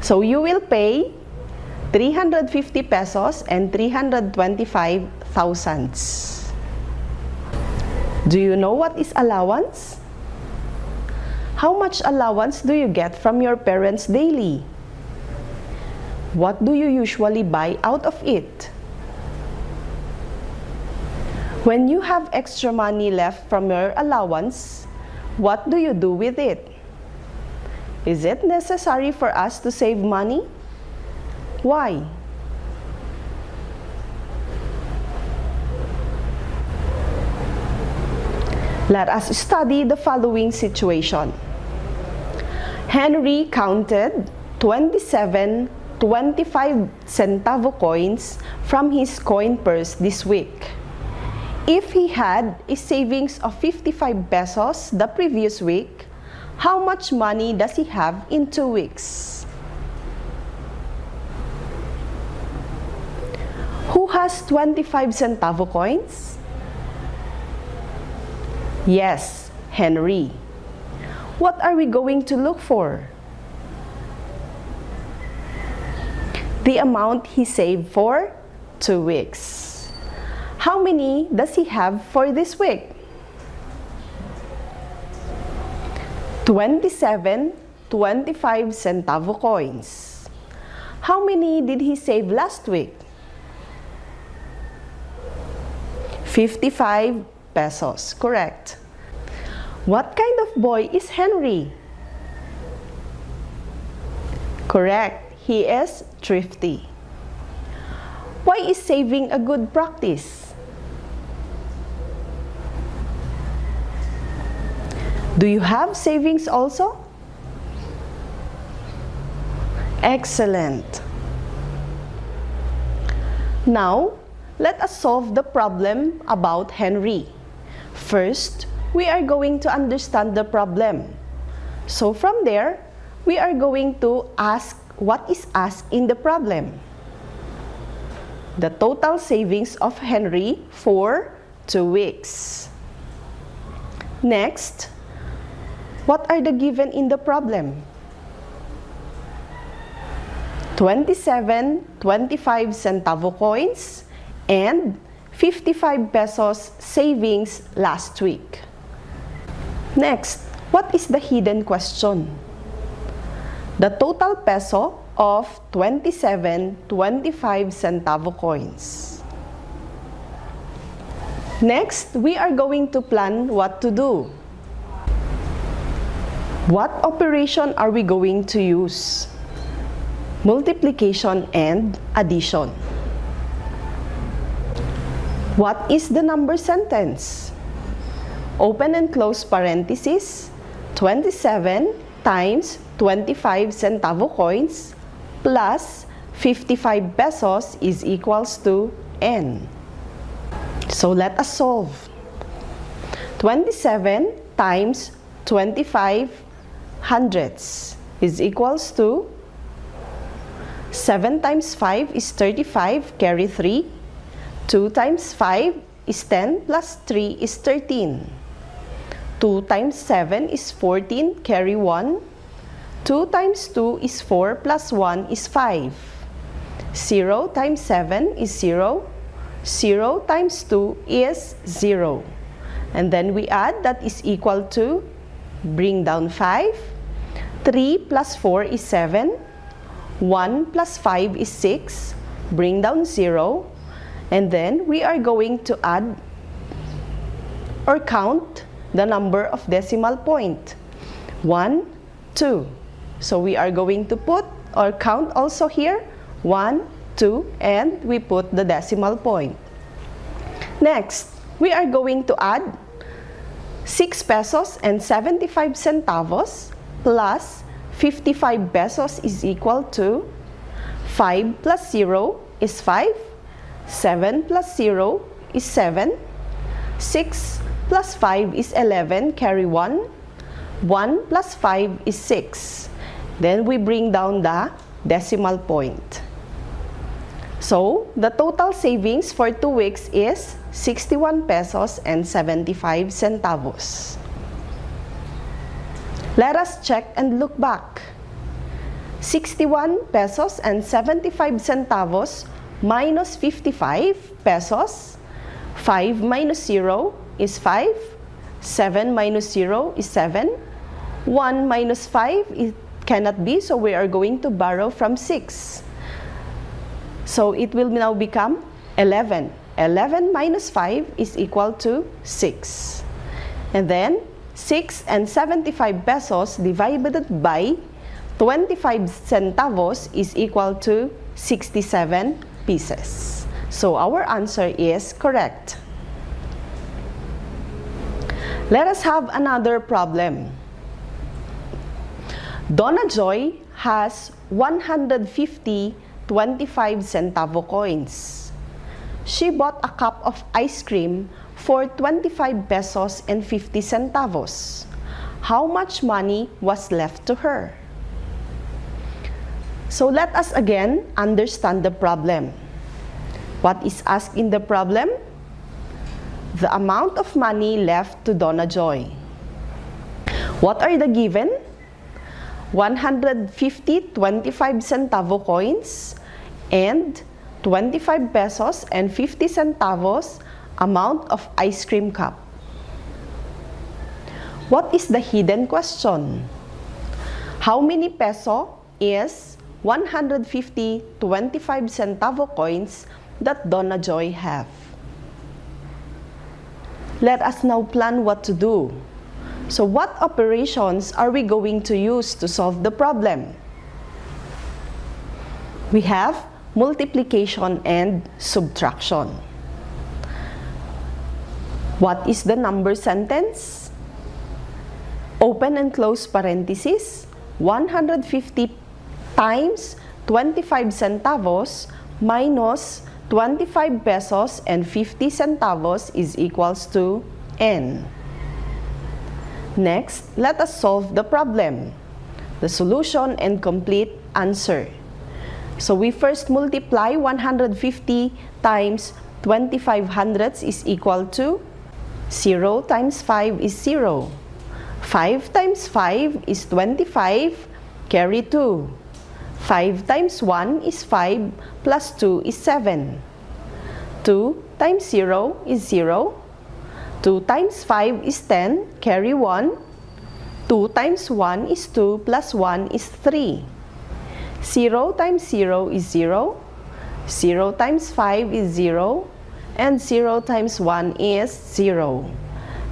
So you will pay 350 pesos and 325 thousandths. Do you know what is allowance? How much allowance do you get from your parents daily? What do you usually buy out of it? When you have extra money left from your allowance, what do you do with it? Is it necessary for us to save money? Why? Let us study the following situation. Henry counted 27 25-centavo coins from his coin purse this week. If he had a savings of 55 pesos the previous week, how much money does he have in 2 weeks? Who has 25-centavo coins? Yes, Henry. What are we going to look for? The amount he saved for 2 weeks. How many does he have for this week? 27 25-centavo coins. How many did he save last week? 55 pesos, correct. What kind of boy is Henry? Correct, he is thrifty. Why is saving a good practice? Do you have savings also? Excellent. Now, let us solve the problem about Henry. First, we are going to understand the problem. So from there, we are going to ask what is asked in the problem. The total savings of Henry for 2 weeks. Next, what are the given in the problem? 27 25-centavo coins and 55 pesos savings last week. Next, What is the hidden question? The total peso of 27 25-centavo coins. Next, we are going to plan what to do. What operation are we going to use? Multiplication and addition. What is the number sentence? Open and close parenthesis, 27 times 25 centavo coins plus 55 pesos is equals to n. So let us solve. 27 times 25 hundredths is equals to 7 times 5 is 35, carry 3. 2 times 5 is 10 plus 3 is 13. 2 times 7 is 14, carry 1. 2 times 2 is 4 plus 1 is 5. 0 times 7 is 0. 0 times 2 is 0. And then we add, that is equal to, bring down 5. 3 plus 4 is 7. 1 plus 5 is 6. Bring down 0. And then we are going to add or count the number of decimal point. 1, 2. So we are going to put or count also here 1, 2, and we put the decimal point. Next, we are going to add 6 pesos and 75 centavos plus 55 pesos is equal to 5 plus 0 is 5, 7 plus 0 is 7, 6 plus 5 is 11, carry 1, 1 plus 5 is 6. Then we bring down the decimal point. So, the total savings for 2 weeks is 61 pesos and 75 centavos. Let us check and look back. 61 pesos and 75 centavos minus 55 pesos. 5 minus 0 is 5. 7 minus 0 is 7. 1 minus 5 it cannot be, so we are going to borrow from 6. So it will now become 11. 11 minus 5 is equal to 6. And then 6 and 75 pesos divided by 25 centavos is equal to 67 pieces. So our answer is correct. Let us have another problem. Donna Joy has 150 25 centavo coins. She bought a cup of ice cream for 25 pesos and 50 centavos. How much money was left to her? So let us again understand the problem. What is asked in the problem? The amount of money left to Donna Joy. What are the given? 150 25 centavo coins and 25 pesos and 50 centavos amount of ice cream cup. What is the hidden question? How many peso is 150 25 centavo coins that Donna Joy have? Let us now plan what to do. So what operations are we going to use to solve the problem? We have multiplication and subtraction. What is the number sentence? Open and close parenthesis. 150 times 25 centavos minus 25 pesos and 50 centavos is equals to n. Next, let us solve the problem. The solution and complete answer. So we first multiply 150 times 25 hundredths is equal to 0 times 5 is 0. 5 times 5 is 25, carry 2. 5 times 1 is 5 plus 2 is 7. 2 times 0 is 0. 2 times 5 is 10, carry 1. 2 times 1 is 2 plus 1 is 3. 0 times 0 is 0. 0 times 5 is 0. And 0 times 1 is 0.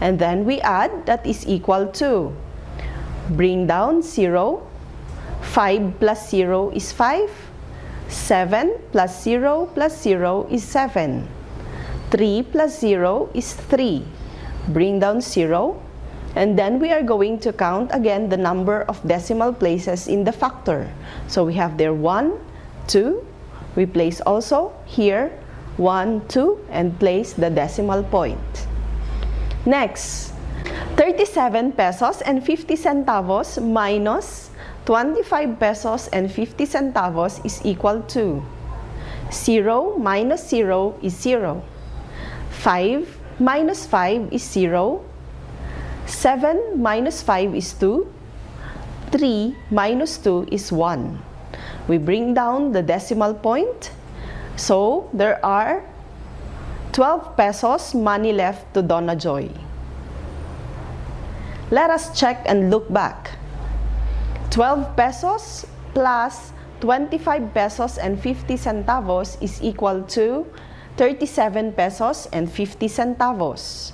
And then we add, that is equal to. Bring down 0. 5 plus 0 is 5. 7 plus 0 plus 0 is 7. 3 plus 0 is 3. Bring down 0. And then we are going to count again the number of decimal places in the factor. So we have there 1, 2. We place also here 1, 2, and place the decimal point. Next, 37 pesos and 50 centavos minus 25 pesos and 50 centavos is equal to 0 minus 0 is 0. 5 minus 5 is 0. 7 minus 5 is 2. 3 minus 2 is 1. We bring down the decimal point. So, there are 12 pesos money left to Donna Joy. Let us check and look back. 12 pesos plus 25 pesos and 50 centavos is equal to 37 pesos and 50 centavos.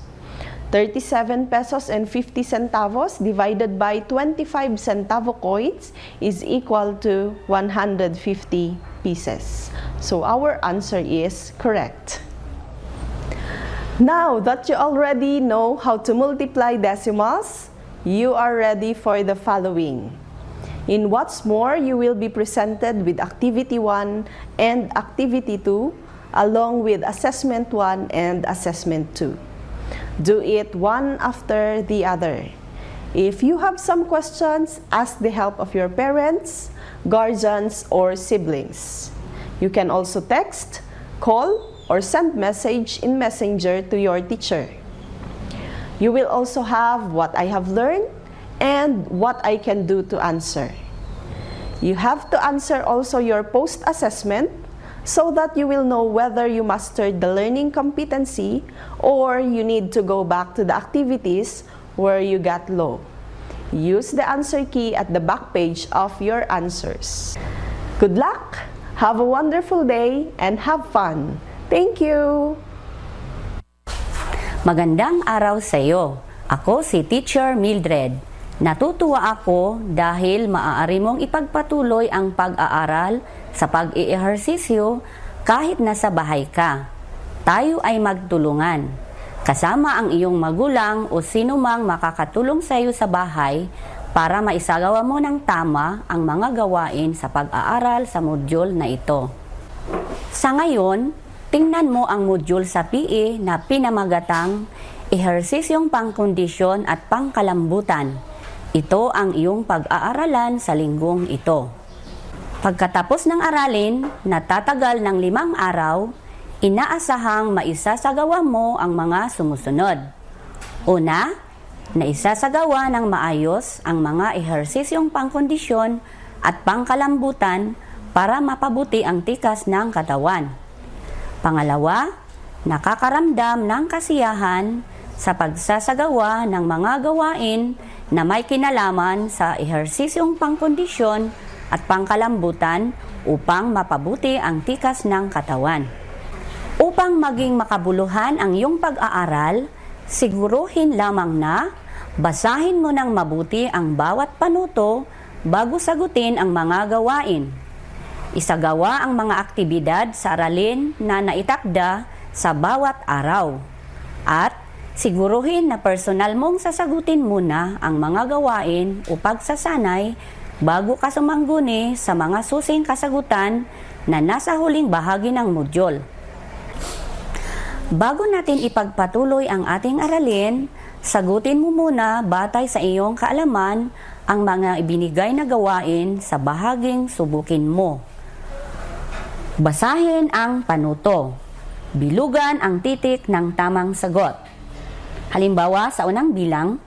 37 pesos and 50 centavos divided by 25 centavo coins is equal to 150 pieces. So our answer is correct. Now that you already know how to multiply decimals, you are ready for the following. In What's More, you will be presented with Activity 1 and Activity 2 along with Assessment 1 and Assessment 2. Do it one after the other. If you have some questions, ask the help of your parents, guardians, or siblings. You can also text, call, or send message in Messenger to your teacher. You will also have what I have learned and what I can do to answer. You have to answer also your post-assessment so that you will know whether you mastered the learning competency or you need to go back to the activities where you got low. Use the answer key at the back page of your answers. Good luck, have a wonderful day, and have fun. Thank you! Magandang araw sa iyo. Ako si Teacher Mildred. Natutuwa ako dahil maaari mong ipagpatuloy ang pag-aaral sa pag-i-ehersisyo kahit nasa bahay ka. Tayo ay magtulungan. Kasama ang iyong magulang o sino mang makakatulong sa iyo sa bahay para maisagawa mo ng tama ang mga gawain sa pag-aaral sa module na ito. Sa ngayon, tingnan mo ang module sa PE na pinamagatang Ehersisyong Pangkondisyon at Pangkalambutan. Ito ang iyong pag-aaralan sa linggong ito. Pagkatapos ng aralin na tatagal ng 5 araw, inaasahang maisasagawa mo ang mga sumusunod. Una, naisasagawa ng maayos ang mga ehersisyong pangkondisyon at pangkalambutan para mapabuti ang tikas ng katawan. Pangalawa, nakakaramdam ng kasiyahan sa pagsasagawa ng mga gawain na may kinalaman sa ehersisyong pangkondisyon at pangkalambutan upang mapabuti ang tikas ng katawan. Upang maging makabuluhan ang iyong pag-aaral, siguruhin lamang na basahin mo ng mabuti ang bawat panuto bago sagutin ang mga gawain. Isagawa ang mga aktibidad sa aralin na naitakda sa bawat araw. At siguruhin na personal mong sasagutin muna ang mga gawain o pagsasanay bago ka sumangguni sa mga susing kasagutan na nasa huling bahagi ng module. Bago natin ipagpatuloy ang ating aralin, sagutin mo muna batay sa iyong kaalaman ang mga ibinigay na gawain sa bahaging subukin mo. Basahin ang panuto. Bilugan ang titik ng tamang sagot. Halimbawa, sa unang bilang,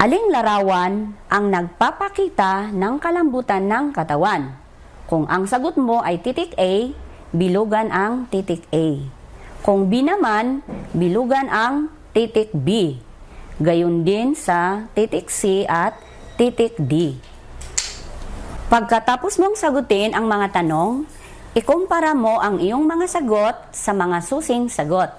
aling larawan ang nagpapakita ng kalambutan ng katawan? Kung ang sagot mo ay titik A, bilugan ang titik A. Kung B naman, bilugan ang titik B. Gayon din sa titik C at titik D. Pagkatapos mong sagutin ang mga tanong, ikumpara mo ang iyong mga sagot sa mga susing sagot.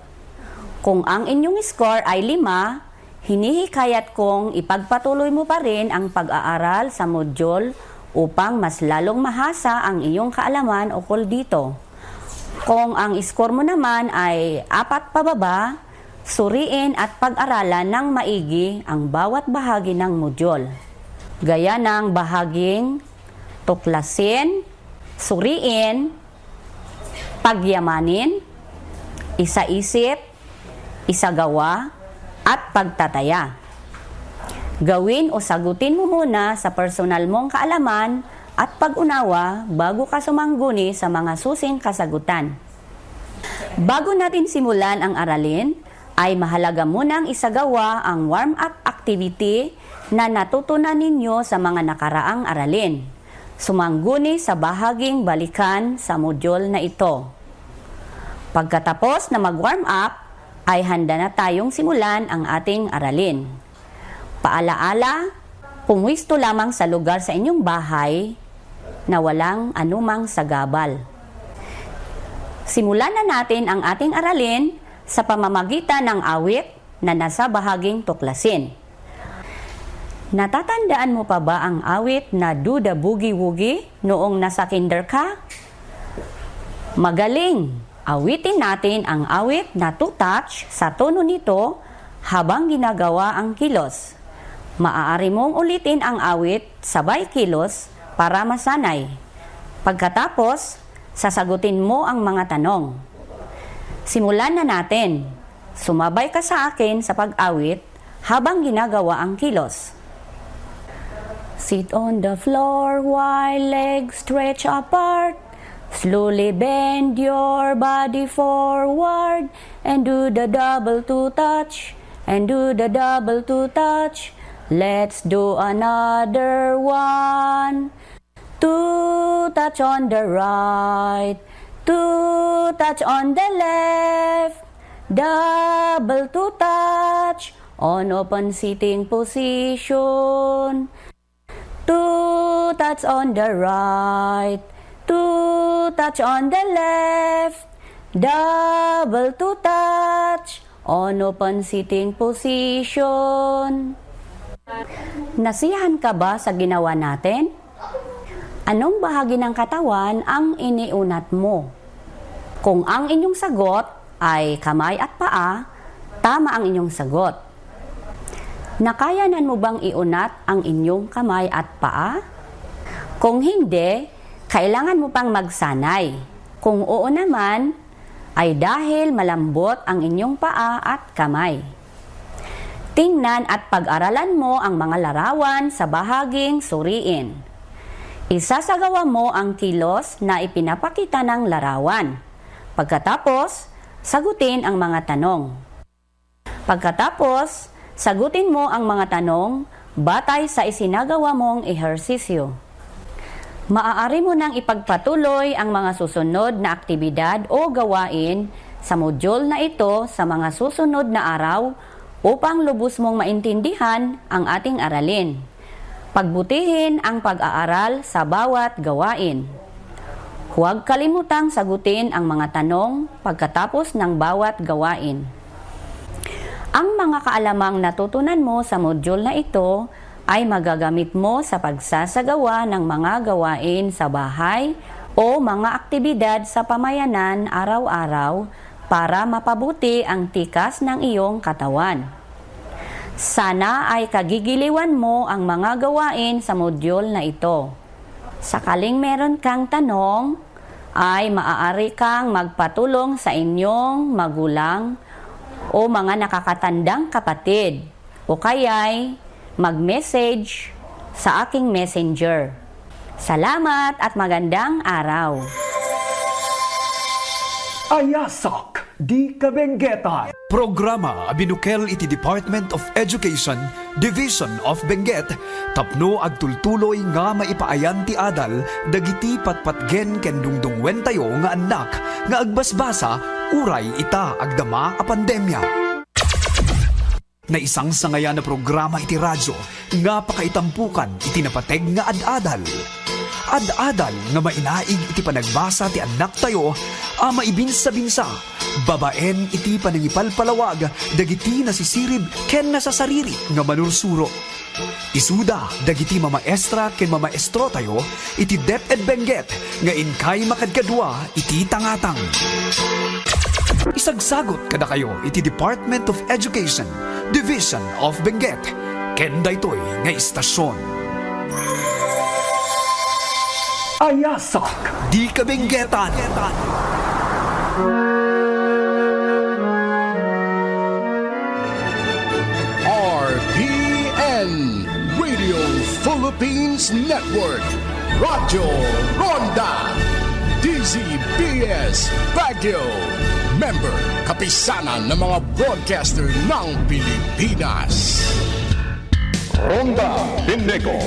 Kung ang inyong score ay 5, hinihikayat kong ipagpatuloy mo pa rin ang pag-aaral sa module upang mas lalong mahasa ang iyong kaalaman ukol dito. Kung ang score mo naman ay 4 pababa, suriin at pag-aralan ng maigi ang bawat bahagi ng module. Gaya ng bahaging tuklasin, suriin, pagyamanin, isaisip, isagawa, at pagtataya. Gawin o sagutin mo muna sa personal mong kaalaman at pag-unawa bago ka sumangguni sa mga susing kasagutan. Bago natin simulan ang aralin, ay mahalaga munang isagawa ang warm-up activity na natutunan ninyo sa mga nakaraang aralin. Sumangguni sa bahaging balikan sa module na ito. Pagkatapos na mag-warm up, ay handa na tayong simulan ang ating aralin. Paalaala, pumwisto lamang sa lugar sa inyong bahay na walang anumang sagabal. Simulan na natin ang ating aralin sa pamamagitan ng awit na nasa bahaging tuklasin. Natatandaan mo pa ba ang awit na Do the Boogie Woogie noong nasa kinder ka? Magaling! Awitin natin ang awit na to touch sa tono nito habang ginagawa ang kilos. Maaari mong ulitin ang awit sabay kilos para masanay. Pagkatapos, sasagutin mo ang mga tanong. Simulan na natin. Sumabay ka sa akin sa pag-awit habang ginagawa ang kilos. Sit on the floor while legs stretch apart. Slowly bend your body forward and do the double to touch. And do the double to touch. Let's do another one. Two touch on the right. Two touch on the left. Double to touch on open sitting position. Two touch on the right. Two touch on the left. Double to touch on open sitting position. Nasiyahan ka ba sa ginawa natin? Anong bahagi ng katawan ang iniunat mo? Kung ang inyong sagot ay kamay at paa, tama ang inyong sagot. Nakayanan mo bang iunat ang inyong kamay at paa? Kung hindi, kailangan mo pang magsanay. Kung oo naman, ay dahil malambot ang inyong paa at kamay. Tingnan at pag-aralan mo ang mga larawan sa bahaging suriin. Isasagawa mo ang kilos na ipinapakita ng larawan. Pagkatapos, sagutin ang mga tanong. Pagkatapos, sagutin mo ang mga tanong batay sa isinagawa mong ehersisyo. Maaari mo nang ipagpatuloy ang mga susunod na aktibidad o gawain sa module na ito sa mga susunod na araw upang lubos mong maintindihan ang ating aralin. Pagbutihin ang pag-aaral sa bawat gawain. Huwag kalimutang sagutin ang mga tanong pagkatapos ng bawat gawain. Ang mga kaalamang natutunan mo sa module na ito ay magagamit mo sa pagsasagawa ng mga gawain sa bahay o mga aktibidad sa pamayanan araw-araw para mapabuti ang tikas ng iyong katawan. Sana ay kagigiliwan mo ang mga gawain sa module na ito. Sakaling meron kang tanong, ay maaari kang magpatulong sa inyong magulang o mga nakakatandang kapatid o kaya'y mag-message sa aking messenger. Salamat at magandang araw! Ayasak Di Kabenguetan. Programa binukel iti Department of Education, Division of Benguet, tapno agtultuloy nga maipaayan ti adal, dagiti patpatgen ken dungdungwen tayo nga anak, nga agbasbasa, uray ita agdama a pandemya. Na isang sangayan na programa iti radyo nga pakaitampukan iti napateg nga ad-adal. Ad-adal nga mainaig iti panagbasa ti anak tayo a maibinsa-binsa, babaen iti panangipalpalawag dagiti nasisirib ken nasasariri nga manursuro. Isuda dagiti mamaestra ken mamaestro tayo iti DEP-ED Benguet nga inkay makadkadwa iti tangatang. Isagsagot kada kayo iti Department of Education, Division of Benguet, ken daytoy nga istasyon. Ayasak Di Kabenguetan. RPN Radio Philippines Network, Radyo Ronda, DZBS Baguio, member kapisanan ng mga broadcaster ng Pilipinas. Ronda Pineco,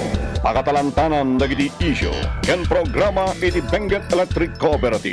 pakatalantanan dagiti isyo ken programa iti Benguet Electric Cooperative.